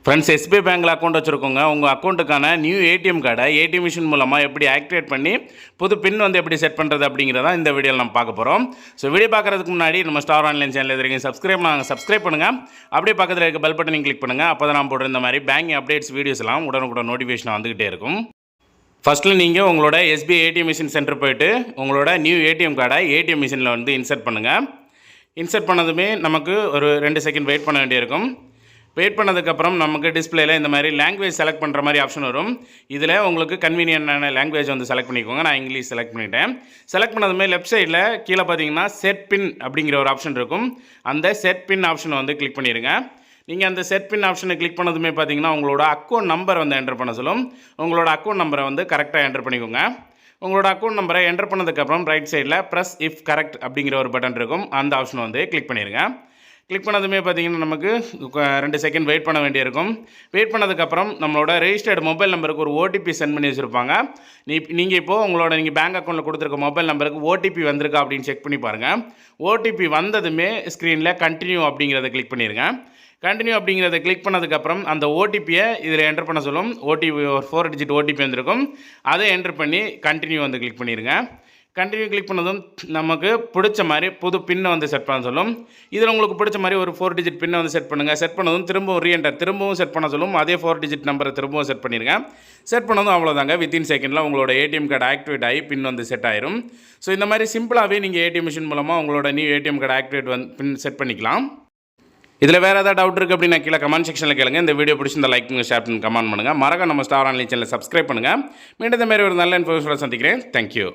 Friends, SBI பேங்க்கில் account வச்சுருக்கோங்க. உங்கள் அக்கௌண்ட்டுக்கான new ATM கார்டை ஏடிஎம் மிஷின் மூலமாக எப்படி ஆக்டிவேட் பண்ணி புது பின் வந்து எப்படி செட் பண்ணுறது அப்படிங்கிறத இந்த வீடியோவில் நம்ம பார்க்க போகிறோம். ஸோ வீடியோ பார்க்குறதுக்கு முன்னாடி நம்ம ஸ்டார் ஆன்லைன் சேனல் எதிர்க்கு சப்ஸ்கிரைப் பண்ணுங்கள். அப்படியே பக்கத்தில் இருக்க பெல் பட்டனையும் கிளிக் பண்ணுங்கள். அப்போ தான் நான் போடுற இந்த மாதிரி பேங்கிங் அப்டேட்ஸ் வீடியோஸ் எல்லாம் உடனுக்குடன் நோட்டிஃபிகேஷன் வந்துகிட்டே இருக்கும். ஃபஸ்ட்டில் நீங்கள் உங்களோட எஸ்பிஐ ஏடிஎம் மிஷின் சென்டர் போய்ட்டு உங்களோட நியூ ஏடிஎம் கார்டை ஏடிஎம் மிஷினில் வந்து இன்சர்ட் பண்ணுங்கள். இன்சர்ட் பண்ணதுமே நமக்கு ஒரு 2 செகண்ட் வெயிட் பண்ண வேண்டியிருக்கும். வெயிட் பண்ணதுக்கப்புறம் நமக்கு டிஸ்பிளேயில் இந்த மாதிரி லாங்குவேஜ் செலக்ட் பண்ணுற மாதிரி ஆப்ஷன் வரும். இதில் உங்களுக்கு கன்வீனியன்டான லாங்குவேஜ் வந்து செலக்ட் பண்ணிக்கோங்க. நான் இங்கிலீஷ் செலக்ட் பண்ணிட்டேன். செலக்ட் பண்ணதுமே லெஃப்ட் சைடில் கீழே பார்த்தீங்கன்னா செட் பின் அப்படிங்கிற ஒரு ஆப்ஷன் இருக்கும். அந்த செட் பின் ஆப்ஷனை வந்து கிளிக் பண்ணிடுங்க. நீங்கள் அந்த செட் பின் ஆப்ஷனை கிளிக் பண்ணதுமே பார்த்தீங்கன்னா உங்களோட அக்கௌண்ட் நம்பர் வந்து என்டர் பண்ண சொல்லும். உங்களோட அக்கௌண்ட் நம்பரை வந்து கரெக்டாக என்டர் பண்ணிக்கோங்க. உங்களோட அக்கௌண்ட் நம்பரை என்டர் பண்ணதுக்கப்புறம் ரைட் சைடில் ப்ரெஸ் இஃப் கரெக்ட் அப்படிங்கிற ஒரு பட்டன் இருக்கும். அந்த ஆப்ஷனை வந்து கிளிக் பண்ணிடுங்க. கிளிக் பண்ணதுமே பார்த்தீங்கன்னா நமக்கு 2 செகண்ட் வெயிட் பண்ண வேண்டியிருக்கும். வெயிட் பண்ணதுக்கப்புறம் நம்மளோட ரெஜிஸ்டர்டு மொபைல் நம்பருக்கு ஒரு ஓடிபி சென்ட் பண்ணி வச்சுருப்பாங்க. நீங்கள் இப்போது நீங்கள் பேங்க் அக்கௌண்ட்டில் கொடுத்துருக்க மொபைல் நம்பருக்கு ஓடிபி வந்திருக்கா அப்படின்னு செக் பண்ணி பாருங்கள். ஓடிபி வந்ததுமே ஸ்க்ரீனில் கண்டினியூ அப்படிங்கிறத கிளிக் பண்ணிடுங்க. கண்டினியூ அப்படிங்கிறத கிளிக் பண்ணதுக்கப்புறம் அந்த ஓடிபியை இதில் என்டர் பண்ண சொல்லும். ஓடிபி ஒரு 4 டிஜிட் ஓடிபி வந்திருக்கும். அதை என்டர் பண்ணி கண்டினியூ வந்து கிளிக் பண்ணிடுங்க. கண்டினியூ கிளிக் பண்ணதும் நமக்கு பிடிச்ச மாதிரி புது பின்னை வந்து செட் பண்ண சொல்லும். இதில் உங்களுக்கு பிடிச்ச மாதிரி ஒரு 4 டிஜிட் பின்னை வந்து செட் பண்ணுங்கள். செட் பண்ணதும் திரும்பவும் செட் பண்ண சொல்லும். அதே 4 டிஜிட் நம்பரை திரும்பவும் செட் பண்ணிடுங்க. செட் பண்ணதும் அவ்வளோதாங்க. வித்தின் செகண்டில் உங்களோட ஏடிஎம் கார்டு ஆக்டிவேட் ஆகி பின் வந்து செட் ஆயிரும். ஸோ இந்த மாதிரி சிம்பிளாகவே நீங்கள் ஏடிஎம் மிஷின் மூலமாக உங்களோட நியூ ஏடிஎம் கார்டு ஆக்டிவேட் வந்து பின் செட் பண்ணிக்கலாம். இதில் வேறு ஏதாவது டவுட் இருக்குது அப்படின்னா கீழே கமெண்ட் செக்ஷனில் கேளுங்க. இந்த வீடியோ பிடிச்சிருந்த லைக் பண்ணுங்கள், ஷேர் பண்ணுங்கள், கமெண்ட் பண்ணுங்கள். மறக்காம நம்ம ஸ்டார் ஆன்லைன் சேனலை சப்ஸ்கிரைப் பண்ணுங்கள். மீண்டும் இந்த மாதிரி ஒரு நல்ல இன்ஃபர்மேஷனை சந்திக்கிறேன். தேங்க்யூ.